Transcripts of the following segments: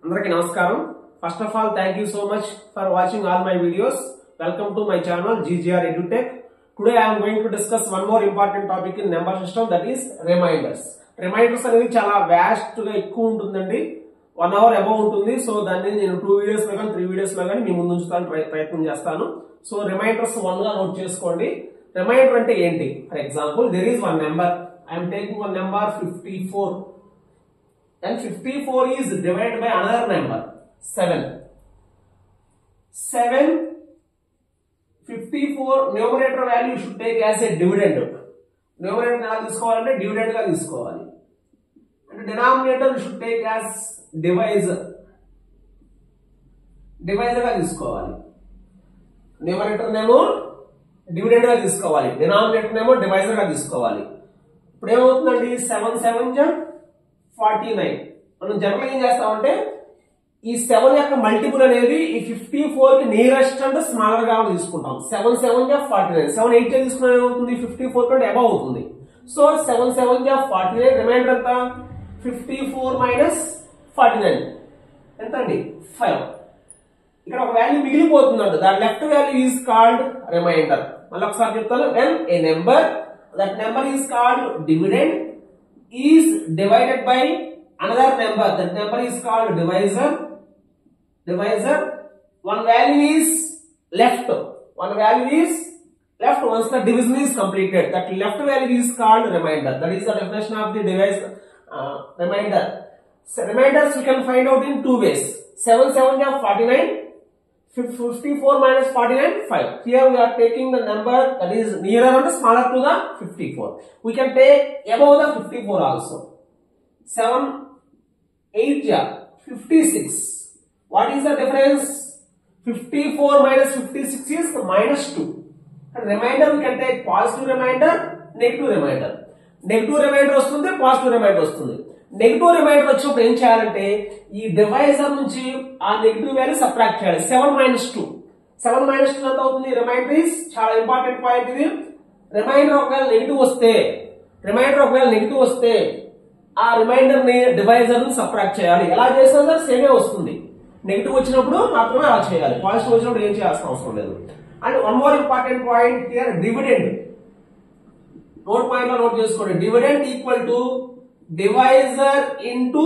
అందరికీ నమస్కారం. First of all, thank you so much for watching all my videos. Welcome to my channel GGR EduTech. Today I am going to discuss one more important topic in number system, that is reminders. Reminders అనేది చాలా vast గా ఎక్కువ ఉంటుందండి. 1 hour above ఉంటుంది. So దాన్ని నేను 2 videos లో కానీ 3 videos లో కానీ మీ ముందు ఉంచుతాను ప్రయత్నం చేస్తాను. సో రిమైండర్స్ 1 గా నోట్ చేసుకోండి. రిమైండర్ అంటే ఏంటి? For example, there is one number. I am taking one number 54. And 54 is divided by another number 7. 54 numerator value you should take as a dividend. Numerator ఎలా తీసుకోవాలంటే dividend గా తీసుకోవాలి. And denominator you should take as divisor. Divisor గా తీసుకోవాలి. Numerator నేమో dividend గా తీసుకోవాలి. Denominator నేమో divisor గా తీసుకోవాలి. ఇప్పుడు ఏమవుతుందండి? 7 7 జా 49. మనం జనరల్ ఏం చేస్తామంటే ఈ 7 యొక్క మల్టిపుల్ అనేది ఈ 54 కి నియరెస్ట్ అంటే స్మాలర్ గా తీసుకుంటాం. 7 7 జా 49. 7 8 జా తీసుకున్నా ఏమవుతుంది? 54 కంటే అబవ్ అవుతుంది. సో 7 7 జా 49. రిమైండర్ ఎంత? 54 మైనస్ 49 ఎంత అండి? 5. ఇక్కడ ఒక వాల్యూ మిగిలిపోతుందంట. దాని left value is called remainder. మళ్ళీ ఒకసారి చెప్తాను. When a number, that number is called dividend is divided by another number, that number is called divisor. One value is left. Once the division is completed, that left value is called remainder. That is the definition of the remainder. So remainders you can find out in two ways. 7 7 is 49. 54 minus 49 5. Here we are taking the number that is nearer and smaller to the 54. We can take above the 54 also. 7 8 ja 56. What is the difference? 54 minus 56 is minus 2. And remainder we can take positive remainder, negative remainder. Negative remainder వస్తుంది, positive remainder వస్తుంది. Negative reminder వచ్చినప్పుడు ఏం చేయాలంటే ఈ divisor నుంచి ఆ negative value subtract చేయాలి. 7 minus 2 ఎంత అవుతుంది? రిమైండర్ ఈస్ చాలా ఇంపార్టెంట్ పాయింట్ ఇది. రిమైండర్ ఒకవేళ నెగిటివ్ వస్తే ఆ రిమైండర్ ని డివైజర్ ని సబ్ట్రాక్ట్ చేయాలి. ఎలా చేసినా సరే సేమే వస్తుంది. నెగిటివ్ వచ్చినప్పుడు మాత్రమే అలా చేయాలి. పాజిటివ్ వచ్చినప్పుడు ఏం చేయాల్సిన అవసరం లేదు. And one more important point here, dividend. Note చేసుకోండి. Dividend equal to divisor into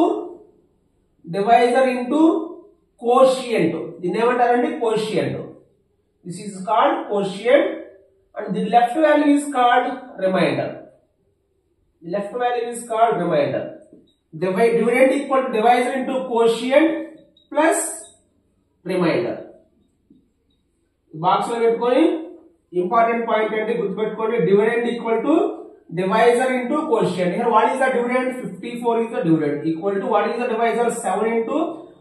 quotient. దీన్ని ఏమంటారండి? quotient. This is called quotient and the left value is called remainder. Dividend equal to divisor into quotient plus remainder. Box లో పెట్టుకొని important point అంటే గుర్తుపెట్టుకోండి. dividend equal to divisor into quotient. Here what is the dividend? 54 is the dividend. Equal to what is the divisor? 7 into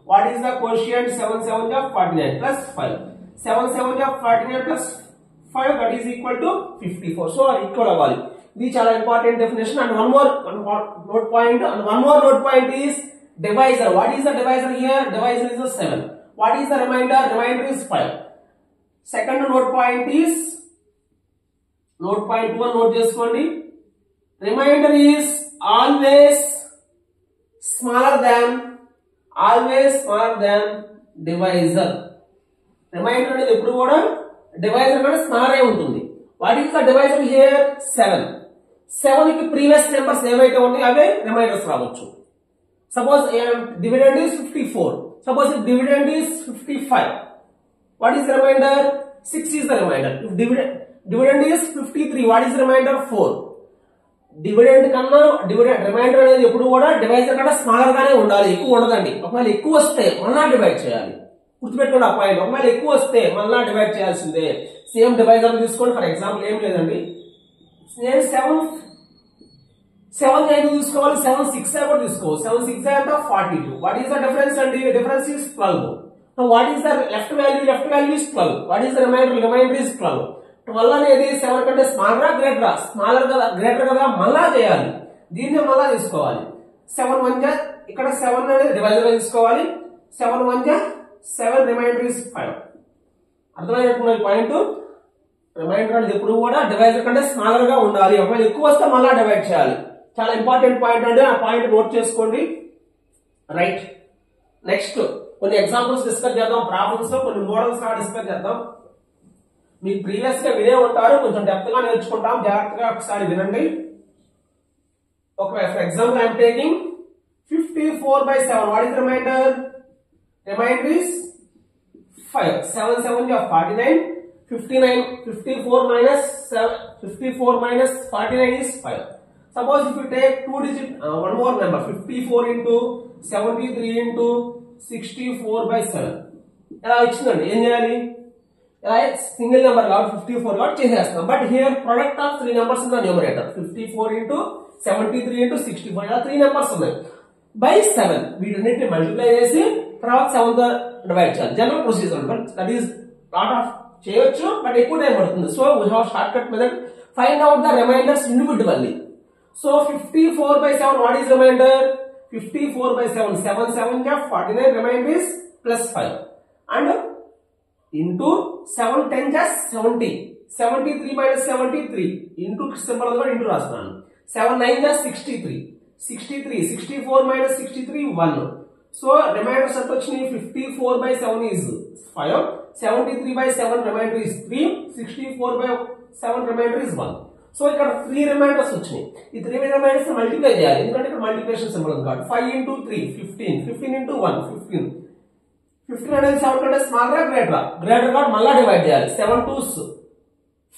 what is the quotient? 7 7 is 49 plus 5. 7 7 is 49 plus 5, that is equal to 54. So equal అవ్వాలి. ఇది చాలా important definition. And one more note point is divisor. What is the divisor here? Divisor is 7. What is the remainder? Remainder is 5. Second note point 1 note చేసుకోండి. Remainder is always smaller than divisor. Remainder అనేది ఎప్పుడు కూడా divisor కంటే smaller అయి ఉంటుంది. What is the divisor here? 7. 7 కి previous numbers ఏవైతే ఉన్నాయో అవే రిమైండర్స్ రావచ్చు. Suppose dividend is 54. Suppose if dividend is 55. What is the remainder? 6 is the remainder. If dividend is 53. What is the remainder? 4. Dividend remainder అనేది ఎప్పుడు కూడా divisor కన్నా smaller గానే ఉండాలి, ఎక్కువ ఉండదండి. ఒకవేళ ఎక్కువ వస్తే మళ్ళా డివైడ్ చేయాలి. గుర్తుపెట్టుకోండి ఆ పాయింట్. ఒకవేళ ఎక్కువ వస్తే మళ్ళా డివైడ్ చేయాల్సిందే. సేమ్ డివైజర్ తీసుకోండి. ఫర్ ఎగ్జాంపుల్ ఏం లేదండి, నేను 7 ఎందుకు తీసుకోవాలి? 7 6 కూడా తీసుకోవాలి. 7 6 అంటే 42. వాట్ ఈస్ ద డిఫరెన్స్ అండి? Difference is 12. What is the left value is 12. What is the remainder is 12. 12 అనేది 7 కంటే గ్రేటర్ కదా, మళ్ళా చేయాలి. దీన్ని మళ్ళా తీసుకోవాలి. 7 1 జా ఇక్కడ 7 అనేది డివైజర్ లో తీసుకోవాలి. 7 1 జా 7, రిమైండర్ ఇస్ 5. అర్థమైనట్టున్న పాయింట్. రిమైండర్ అనేది ఎప్పుడు కూడా డివైజర్ కంటే స్మాలర్ గా ఉండాలి. ఒకవేళ ఎక్కువ వస్తే మళ్ళా డివైడ్ చేయాలి. చాలా ఇంపార్టెంట్ పాయింట్ అండి. ఆ పాయింట్ నోట్ చేసుకోండి. రైట్. నెక్స్ట్ కొన్ని ఎగ్జాంపుల్స్ డిస్కస్ చేద్దాం, ప్రాబ్లమ్స్ లో కొన్ని మోడల్స్ డిస్కస్ చేద్దాం. మీకు ప్రీవియస్ గా వినే ఉంటారు, కొంచెం డెప్త్ గా నేర్చుకుంటాం, జాగ్రత్తగా ఒకసారి వినండి. For example I'm taking 54/7. What is remainder? Remainder is 5. 7 7 are 49. 54 minus 49 is 5. Suppose if you take two digit one more number 54 into 73 into 64/7. ఎలా ఇచ్చిందండి, ఏం చేయాలి? ఎలా సింగిల్ నెంబర్ కాబట్టి 54 కాబట్టి చేసేస్తాం. But here product of 3 numbers in the numerator. 54 into 73 into 64 ఇలా 3 numbers ఉన్నాయి. By 7 వీటన్నిటిని మల్టిప్లై చేసి తర్వాత 7 తో డివైడ్ చేయాలి. General procedure, but that is lot of చేయొచ్చు, బట్ ఎక్కువ టైం పడుతుంది. So we have shortcut method. Find out the remainders individually. So 54/7 what is remainder? 54/7 7 7 49. Remainder is +5 and into 7 10 70. 73 minus 73 into symbol కూడా into రాస్తున్నాను. 7 9 63. 64 minus 63 1. So reminders ఎంత వచ్చినాయి? 54/7 is 5. 73/7 remainder is 3. 64/7 remainder is 1. So ఇక్కడ 3 reminders వచ్చినాయి. ఈ 3 reminders multiply చేయాలి, ఎందుకంటే ఇక్కడ మల్టిప్లికేషన్ సింబల్ ఉంది కాబట్టి. 5 into 3 15. 15 into 1 15. 15 అనేది 7 కంటే స్మాలర్ గ్రేటర్ కాబట్టి మళ్ళా డివైడ్ చేయాలి. 7 2s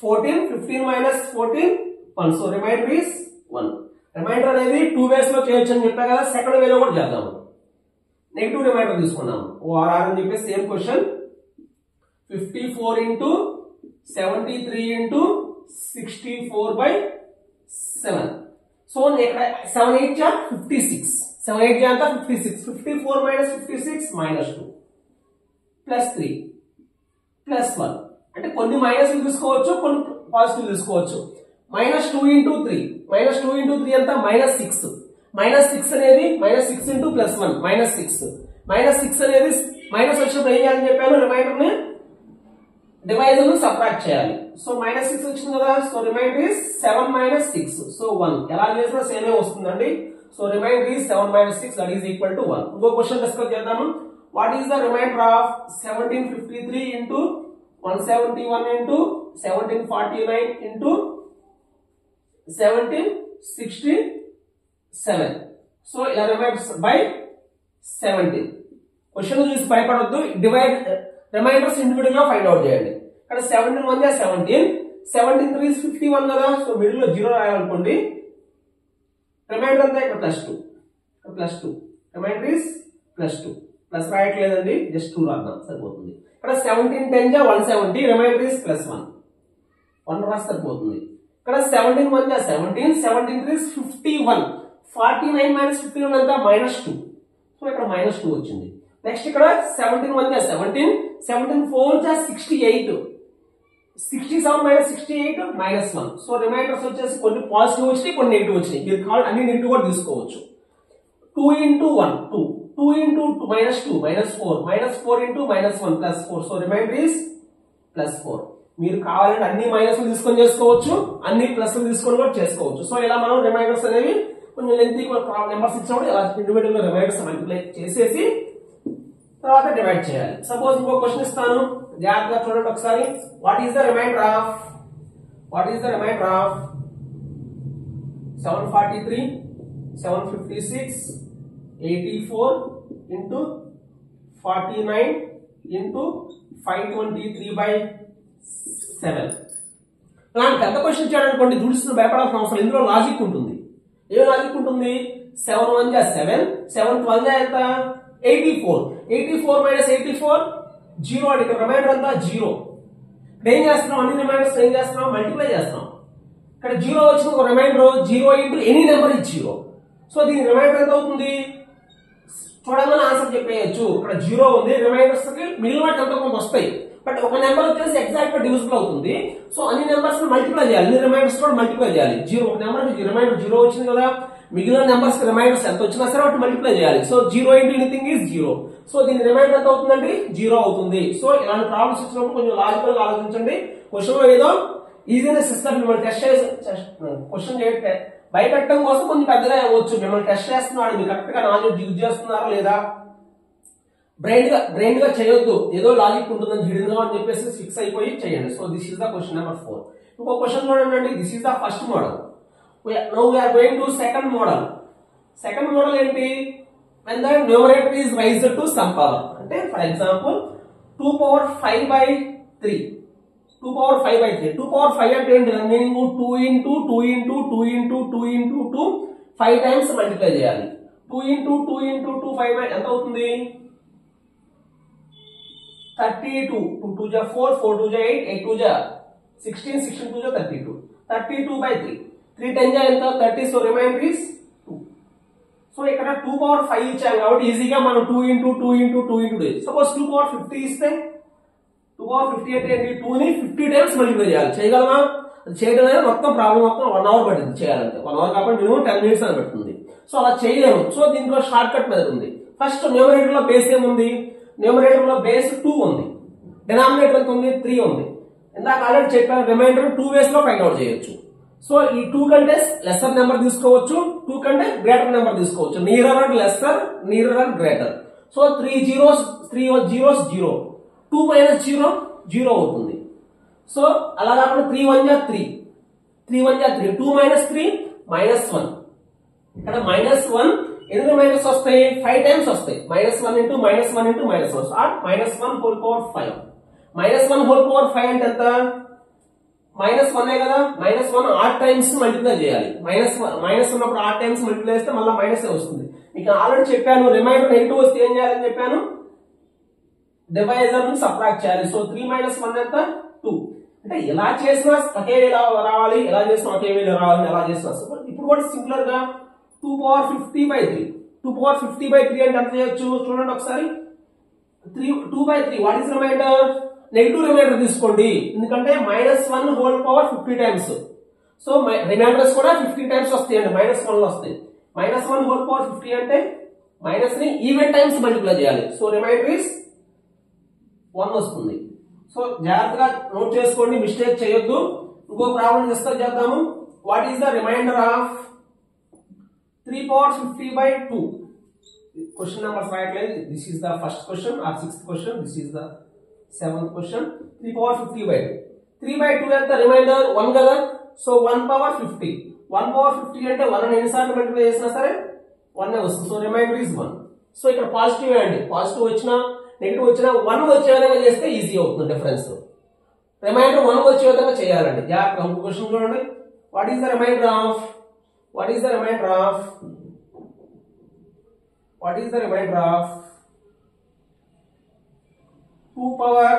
14. 15 minus 14 1. So remainder is 1. Remainder అనేది 2 ways లో చేయొచ్చు అని చెప్పా కదా, సెకండ్ వేలో కూడా చేద్దాము. నెగిటివ్ రిమైండర్ తీసుకున్నాము. ఓఆర్ఆర్ అని చెప్పి same question. 54 into 73 into 64/7. So ఇక్కడ 7 8 56. 7 8 అంతా 56. 54 minus 56 -2 +3 +1. అంటే కొన్ని మైనస్ తీసుకోవచ్చు, కొన్ని పాజిటివ్ తీసుకోవచ్చు. -2 into 3. -2 into 3 అంతా -6. -6 అనేది -6 into +1 -6. -6 అనేది మైనస్ వచ్చినప్పుడు ఏం చేయాలని చెప్పాను? రిమైండర్ ని డివైజర్ ను సబ్ట్రాక్ట్ చేయాలి. సో -6 వచ్చింది కదా, so remainder is 7 minus 6. So 1. ఎలా చేసినా సేమ్ వస్తుందండి. So remainder is 7 minus 6 that is equal to 1. ఇంకో క్వశ్చన్ డిస్కస్ చేద్దాము. What is the remainder of 1753 into 171 into 1749 into 1767? So ఇలా రిమైండర్స్ బై 17. క్వశ్చన్ చూసి భయపడొద్దు, డివైడ్ రిమైండర్స్ ఇండివిడ్యువల్ గా find out చేయండి. ఇక్కడ 17 1 17. 17 3 is 51 కదా, సో మిడిల్ లో 0 రాయాలనుకోండి. రిమైండర్ అంతా ఇక్కడ +2. +2 రిమైండర్ ఇస్ +2. ప్లస్ రాయట్లేదండి, జస్ట్ 2 రాద్దాం సరిపోతుంది. ఇక్కడ 17 10 170. Remainder is +1. 1 రాస్తే సరిపోతుంది. ఇక్కడ 17 1 17. 17 3 is 51. 49 minus 51 అంతా -2. సో ఇక్కడ -2 వచ్చింది. నెక్స్ట్ ఇక్కడ 17 1 17. 17 4 68. 67 minus 68 -1. సో రిమైండర్స్ వచ్చేసి కొన్ని పాజిటివ్ వచ్చినాయి, కొన్ని నెగిటివ్ వచ్చినాయి. మీరు కావాలి అన్ని నెగిటివ్ కూడా తీసుకోవచ్చు. 2 into 1 2. 2 into 2 -2 -4. -4 into -1 +4. So remainder is +4. మీరు కావాలంటే అన్ని మైనస్లు తీసుకొని చేసుకోవచ్చు, అన్ని ప్లస్లు తీసుకొని కూడా చేసుకోవచ్చు. సో ఇలా మనం రిమైండర్స్ అనేవి కొంచెం లెంతీ నెంబర్స్ ఇచ్చినప్పుడు ఇలా ఇండివిడ్యువల్ రిమైండర్స్ మల్టిప్లై చేసేసి తర్వాత డివైడ్ చేయాలి. సపోజ్ ఇంకో క్వశ్చన్ ఇస్తాను, జాగ్రత్తగా చూడండి ఒకసారి. What is the remainder of 743 756 84 into 49 into 523/7. ఇలాంటి పెద్ద క్వశ్చన్ చేయడానికి చూపిస్తున్న భయపడాల్సిన అవసరం. ఇందులో లాజిక్ ఉంటుంది. ఏం లాజిక్ ఉంటుంది? 7 1 7. 7 12 ఎంత? 84. 84 minus 84 0. అంటే ఇక్కడ రిమైండర్ అంతా 0. ఇక్కడ ఏం చేస్తున్నాం? అన్ని రిమైండర్స్ ఏం చేస్తున్నాం? మల్టిప్లై చేస్తున్నాం. ఇక్కడ 0 వచ్చిన ఒక remainder 0 into any number is 0. So దీని రిమైండర్ ఎంత అవుతుంది? చూడగానే ఆన్సర్ చెప్పేయచ్చు. ఇక్కడ 0 ఉంది, రిమైండర్స్ కి మిగిలిన వాటి ఎంత కొంత వస్తాయి, బట్ ఒక నెంబర్ వచ్చేసి ఎగ్జాక్ట్ గా డివిజిబుల్ అవుతుంది. సో అన్ని నెంబర్స్ మల్టిప్లై చేయాలి, అన్ని రిమైండర్స్ కూడా మల్టిప్లై చేయాలి. 0 ఒక నెంబర్ రిమైండర్ 0 వచ్చింది కదా, మిగిలిన నెంబర్స్ రిమైండర్స్ ఎంత వచ్చినా సరే వాటి మల్టిప్లై చేయాలి. So 0 into anything is 0. So దీని రిమైండర్ ఎంత అవుతుందండి? 0 అవుతుంది. సో ఇలాంటి ప్రాబ్లమ్స్ వచ్చినప్పుడు కొంచెం లాజికల్ గా ఆలోచించండి. క్వశ్చన్ లో ఏదో ఈజీనెస్ ఇస్తారు, మిమ్మల్ని టెస్ట్ చేసి క్వశ్చన్ చేయట్లే భయపెట్టడం కోసం కొంచెం పెద్దగా అవ్వచ్చు. మిమ్మల్ని టెస్ట్ చేస్తున్నాడు, మీరు కరెక్ట్ గా నాలెడ్జ్ యూజ్ చేస్తున్నారా లేదా బ్రెయిన్ గా చేయొద్దు, ఏదో లాజిక్ ఉంటుందని హిడెన్ గా అని చెప్పేసి ఫిక్స్ అయిపోయి చేయండి. So this is the question number 4. ఇంకో క్వశ్చన్ చూడండి, this is the first model. Now we are going to second model. Second model ఏంటి? when the numerator is raised to some power. అంటే for example 2 power 5 by 3. 2 power 5 by 3. 2 power 5 అంటే ఏంటి? Running 2 into 2 into 2 into 2 into 2 5 times multiply చేయాలి. 2 into 2 into 2 5 by ఎంత అవుతుంది? 32. 2 2 ja 4, 4 2 ja 8, 8 2 ja 16, 16 2 ja 32. 32 by 3. 3 10 ja ఎంత? 30. So remainder is 2. So ఇక్కడ 2 power 5 ఇచ్చాం కాబట్టి ఈజీగా మనం 2 into 2 into 2 into 2. Suppose 2 power 50 ఇస్తే 2 power 50 అంటే ఏంటి? 2 ని 50 టైమ్స్ మల్టిప్లై చేయాలి. చేయగలమా? చేయడం అనేది మొత్తం ప్రాబ్లం మొత్తం 1 అవర్ పడుతుంది చేయాలంటే. 1 అవర్ కాబట్టి మినిమం 10 minutes అని పెడుతుంది. సో అలా చేయలేము. సో దీంట్లో షార్ట్ కట్ మెథడ్ ఉంది. ఫస్ట్ న్యూమరేటర్ లో బేస్ ఏముంది? న్యూమరేటర్ లో బేస్ 2 ఉంది, డినామినేటర్ ఎంత ఉంది? 3 ఉంది. ఇందాక ఆల్రెడీ చెప్పాను, రిమైండర్ 2 ways లో ఫైండ్ అవుట్ చేయొచ్చు. సో ఈ 2 కంటే లెస్సర్ నెంబర్ తీసుకోవచ్చు, 2 కంటే గ్రేటర్ నెంబర్ తీసుకోవచ్చు. Nearer and lesser, nearer and greater. So 3 zeros 0. 2 minus 0 0 అవుతుంది. సో అలా కాకుండా 3 1 ja 3, 3 1 ja 3, 2 minus 3 -1. ఇక్కడ -1 ఎన్ని మైనస్ వస్తాయి? 5 టైమ్స్ వస్తాయి. -1 into -1 into -1. So -1 whole power 5. -1 whole power 5 అంటే ఎంత? -1 కదా. -1 8 టైమ్స్ మల్టిప్లై చేయాలి. మైనస్ ఉన్నప్పుడు 8 టైమ్స్ మల్టిప్లై చేస్తే మళ్ళీ మైనస్ వస్తుంది. మీకు ఆల్రెడీ చెప్పాను, రిమైండర్ నెగిటివ్ వస్తే ఏం చేయాలని చెప్పాను? డివైజర్ ని సబ్ట్రాక్ట్ చేయాలి. సో 3 minus 1 ఎంత? 2. అంటే ఎలా చేసినా ఒకే వేళ రావాలి, ఎలా చేసినా ఒకే వేళ రావాలి, ఎలా చేసినా. ఇప్పుడు కూడా సింపులర్ గా 2 power 50 by 3. 2 power 50 by 3 అంటే ఎంత చేయొచ్చు? చూడండి ఒకసారి. 2 by 3 what is remainder? Negative remainder తీసుకోండి, ఎందుకంటే -1 whole power 50 times. So remainders కూడా 50 టైమ్స్ వస్తాయండి, -1 లో వస్తాయి. -1 whole power 50 అంటే మైనస్ ని ఈవెన్ టైమ్స్ మల్టిప్లై చేయాలి. సో రిమైండర్ ఇస్ 1 వస్తుంది. సో జాగ్రత్తగా నోట్ చేసుకోండి, మిస్టేక్ చేయొద్దు. ఇంకో ప్రాబ్లం చేద్దాము. What is the remainder of 3 power 50 by 2? Question numbers రాయట్లేదు. This is the first question or 6th క్వశ్చన్. దిస్ ఈస్ ద 7th క్వశ్చన్. 3 power 50 by 2. 3 by 2 ఎంత? రిమైండర్ 1 కదా. So 1 power 50. 1 power 50 అంటే 1 ఎన్నిసార్లు మల్టిప్లై చేసినా సరే 1 వస్తుంది. So remainder is 1. సో ఇక్కడ పాజిటివ్ అండి, పాజిటివ్ వచ్చినా నెగిటివ్ వచ్చినా 1 వచ్చే విధంగా చేస్తే ఈజీ అవుతుంది డిఫరెన్స్. రిమైండర్ 1 వచ్చే విధంగా చేయాలండి. జాగ్రత్తగా ఇంకో క్వశ్చన్ చూడండి. What is the remainder of 2 power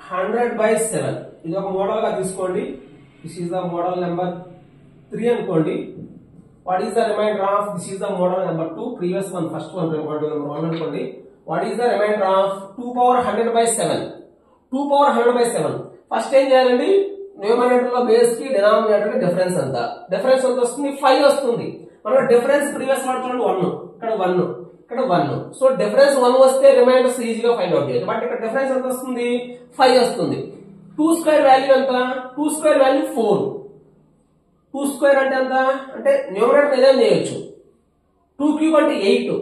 100 by 7? ఇది ఒక మోడల్ గా తీసుకోండి. This is the model number 3 అనుకోండి. What is the remainder of? This is the model number 2. Previous one first one model number 1 అనుకోండి. What is the remainder of 2 power 100 by 7? 2 power 100 by 7. First ఏం చేయాలండి? Numerator లో base కి denominator కి difference ఎంత? Difference ఎంత వస్తుంది? 5 వస్తుంది. మనం డిఫరెన్స్ ప్రీవియస్ లో చూడండి 1, ఇక్కడ 1, ఇక్కడ 1. సో డిఫరెన్స్ 1 వస్తే రిమైండర్స్ ఈజీగా ఫైండ్ అవుట్ చేయొచ్చు. బట్ ఇక్కడ డిఫరెన్స్ ఎంత వస్తుంది? 5 వస్తుంది. 2 square వాల్యూ ఎంత? 2 square వాల్యూ 4. 2 square అంటే ఎంత? అంటే న్యూమరేటర్ ఏదైనా చేయొచ్చు. 2 cube అంటే 8.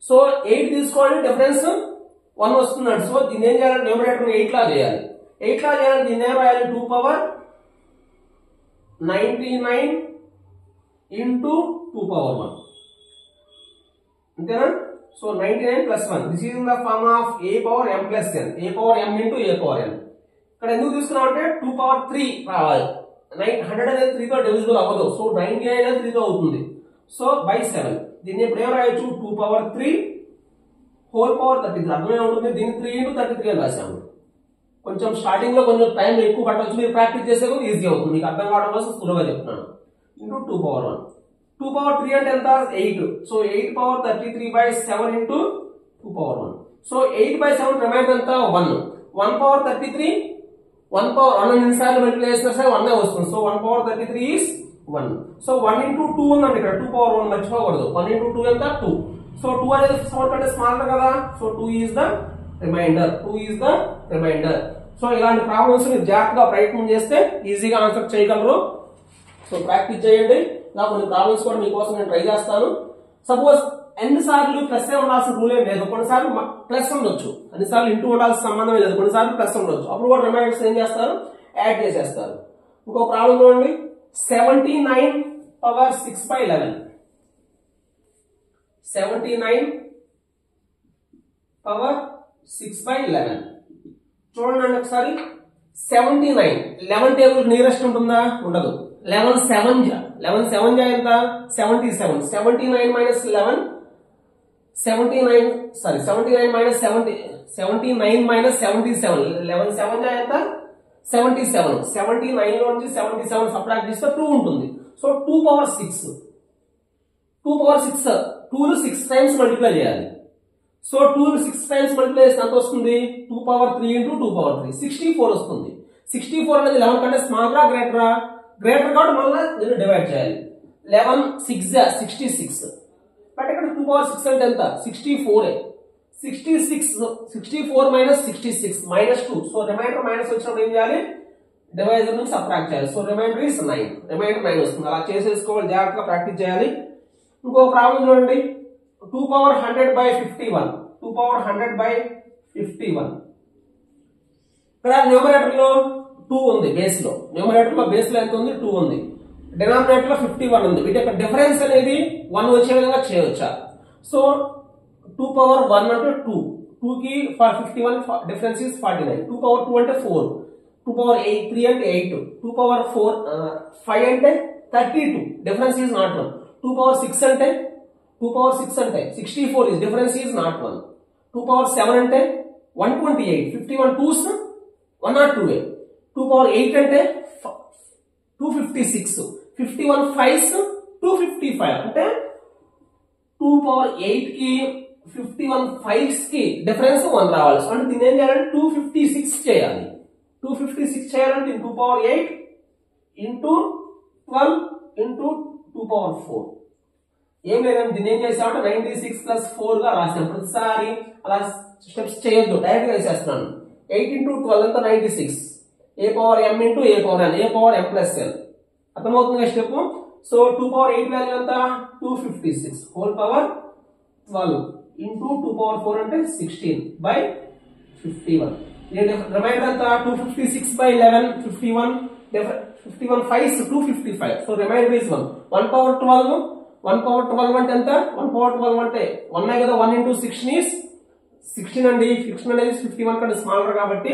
సో 8 తీసుకోండి, డిఫరెన్స్ 1 వస్తుందండి. సో దీన్ని ఏం చేయాలి? న్యూమరేటర్ 8 లా చేయాలి. 8 లా చేయాలి. దీన్ని ఏం రాయాలి? 2 power 99 into 2 power 1. అంతేనా? So 99 plus 1. This is in the form of a power m plus n. a power m into a power n. ఇక్కడ ఎందుకు తీసుకున్నాం అంటే 2 power 3 రావాలి. 100 అనేది 3 తో డివిజిబుల్ అవ్వదు. సో 99 అనేది 3 తో అవుతుంది. So by 7. దీన్ని ఇప్పుడు ఏం రాయొచ్చు? 2 power 3 whole power 33. అర్థమే ఉంటుంది. దీన్ని 3 into 33 అని రాశాము. కొంచెం స్టార్టింగ్ లో కొంచెం టైం ఎక్కువ పట్టవచ్చు, మీరు ప్రాక్టీస్ చేసే కూడా ఈజీ అవుతుంది. మీకు అర్థం కావడం కోసం సులువుగా చెప్తున్నాను. Into 2 power 1. 2 power 3 అంటే ఎంత? 8. So 8 power 33 by 7 into 2 power 1. So 8 by 7 remainder ఎంత? 1. 1 power 33, 1 power 1 ఎన్నిసార్లు మల్టిప్లై చేసినా సరే 1 వస్తుంది. So 1 power 33 is 1. So 1 into 2 ఉందండి ఇక్కడ. 2 power 1 మర్చిపోకూడదు. 1 into 2 ఎంత? 2. సో 2 అనేది 4 కంటే స్మాలర్ కదా. So 2 is the remainder. 2 is the remainder. So ఇలాంటి ప్రాబ్లమ్స్ మీరు జాగ్రత్తగా ప్రయత్నం చేస్తే ఈజీగా ఆన్సర్ చేయగలరు. సో ప్రాక్టీస్ చేయండి. ఇలా కొన్ని ప్రాబ్లమ్స్ కూడా మీకోసం నేను ట్రై చేస్తాను. సపోజ్ ఎన్నిసార్లు ప్లస్ ఉండాల్సిన రూల్ ఏం లేదు, కొన్నిసార్లు ప్లస్ ఉండొచ్చు, అన్నిసార్లు ఇంటూ ఉండాల్సిన సంబంధం లేదు, కొన్నిసార్లు ప్లస్ ఉండొచ్చు. అప్పుడు కూడా రిమైండర్స్ ఏం చేస్తారు, యాడ్ చేసేస్తారు. ఇంకో ప్రాబ్లం చూడండి, 79 పవర్ 6/11. 79 పవర్ 6/11. చూడండి ఒకసారి. 79 11 టేబుల్ నియరెస్ట్ ఉంటుందా, ఉండదు. 11 7 జా ఎంత, 77. 79 మైనస్ 11, 79 మైనస్ 70, 79 మైనస్ 77, 11 7 జా ఎంత, 77. 79 లో నుంచి 77 సబ్ట్రాక్ట్ చేస్తే 2 ఉంటుంది. సో 2 పవర్ 6, 2 పవర్ 6, 2 ను 6 టైమ్స్ మల్టిప్లై చేయాలి. సో 2 ను 6 టైమ్స్ మల్టిప్లై చేస్తే ఎంత వస్తుంది, 2 పవర్ 3 ఇంటూ 2 పవర్ 3 64 వస్తుంది. 64 అనేది 11 కంటే స్మాల్ రా గ్రేటరా, గ్రేటర్ కాబట్టి మళ్ళీ దీన్ని డివైడ్ చేయాలి. 11 6 66. బట్ ఇక్కడ 2 పవర్ 6 అంటే ఎంత, 64. 64 minus 66 minus 2. So remainder minus వచ్చినప్పుడు ఏం చేయాలి, డివైజర్ నుంచి సబ్ట్రాక్ట్ చేయాలి. So remainder is 9. రిమైండర్ 9 వస్తుంది. అలా చేసేసుకోవాలి, జాగ్రత్తగా ప్రాక్టీస్ చేయాలి. ఇంకో ప్రాబ్లం చూడండి, 2 పవర్ 100/51. 2 పవర్ 100/51. ఇక్కడ న్యూమరేటర్ లో 2 ఉంది, బేస్ లో. న్యూమరేటర్ లో బేస్ లో ఎంత ఉంది, 2 ఉంది. డినామినేటర్ లో 51 ఉంది. వీటి యొక్క డిఫరెన్స్ అనేది 1 వచ్చే విధంగా చేయవచ్చా. సో 2 పవర్ 1 అంటే 2, 2 కి 51 డిఫరెన్స్ ఇస్ 49. 2 పవర్ 2 అంటే 4, 2 పవర్ 3 అంటే 8, 2 పవర్ 5 అంటే 32, డిఫరెన్స్ ఈజ్ నాట్ 1. 2 పవర్ 6 అంటే 64 is difference is not 1. 2 power 7 అంటే 128. 51 2s 102. 2 power 8 అంటే 256. 51 5s 255. అంటే 2 power 8 కి 51 5s కి డిఫరెన్స్ 1 రావాలి. సో అంటే దీన్ని ఏం చేయాలంటే 256 చేయాలి. 256 చేయాలంటే 2 power 8 into 12 into 2 power 4. ఏం లేదండి, దీన్ని ఏం చేసామంటే 96 + 4 గా రాసాం. ప్రతిసారి అలా స్టెప్స్ చేయొద్దు, డైరెక్ట్ గా వేసేస్తున్నాను. 8 into 12 ఎంత, 96. a power m into a power n, a power m plus n. అర్థమవుతుంది స్టెప్. సో 2 power 8 వాల్యూ ఎంత, 256 హోల్ పవర్ 12 into 2 power 4 అంటే 16/51. రిమైండర్ ఎంత, 256/11, 51 5s 255. So remainder is 1. 1 power 12 అంటే ఎంత, 1 power 12 అంటే 1 కదా, 1 into 16 is 16 అండి. 16 అనేది 51 కంటే స్మాలర్ కాబట్టి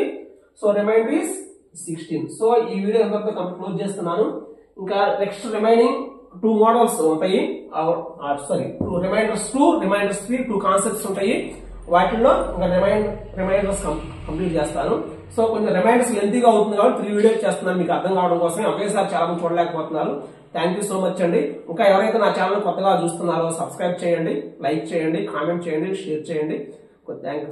సో రిమైండర్ ఇస్ 16. సో ఈ వీడియో ఎంతవరకు క్లోజ్ చేస్తున్నాను. ఇంకా నెక్స్ట్ రిమైనింగ్ 2 మోడల్స్ ఉంటాయి, రిమైండర్స్ 2, రిమైండర్స్ 3, 2 కాన్సెప్ట్స్ ఉంటాయి. వాటిల్లో ఇంకా రిమైండర్స్ కంప్లీట్ చేస్తాను. సో కొంచెం రిమైండర్స్ లెంతీగా అవుతుంది కాబట్టి 3 వీడియోస్ చేస్తున్నాను మీకు అర్థం కావడం కోసం. ఒకేసారి చాలా మంది చూడలేకపోతున్నారు. థ్యాంక్ యూ సో మచ్ అండి. ఇంకా ఎవరైతే నా ఛానల్ కొత్తగా చూస్తున్నారో సబ్స్క్రైబ్ చేయండి, లైక్ చేయండి, కామెంట్ చేయండి, షేర్ చేయండి. Thank you.